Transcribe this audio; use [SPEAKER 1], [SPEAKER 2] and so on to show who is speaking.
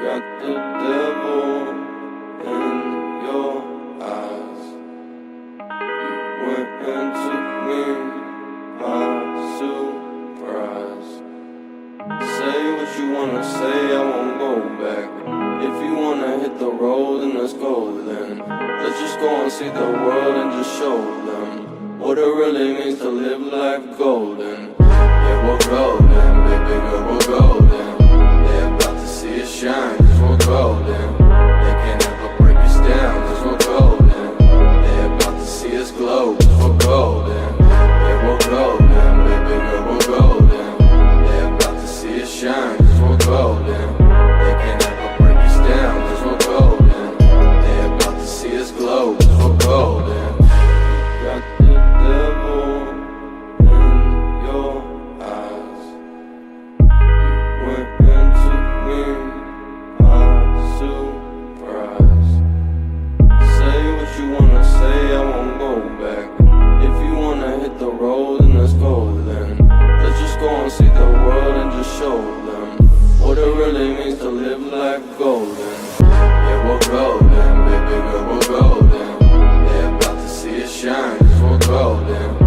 [SPEAKER 1] Got the devil in your eyes. You went and took me by surprise. Say what you wanna say, I won't go back. If you wanna hit the road, then let's go then. Let's just go and see the world and just show them what it really means to live life golden. Yeah, we're golden, baby girl, we're golden. They're about to see us shine, cause we're golden. They can't ever break us down, cause we're golden. They're about to see us glow, cause we're golden. Yeah, we're golden, baby girl, we're golden. They're about to see us shine, cause we're golden. They can't ever break us down, cause we're golden. They're about to see us glow, cause we're golden. Got the devil in your eyes. You went and took me by surprise. Say what you wanna say, I won't go back. If you wanna hit the road, then let's go then. Let's just go and see the world and just show them what it really means to live life golden. Yeah, we're golden, baby girl, we're golden. They're about to see us shine, cause we're golden.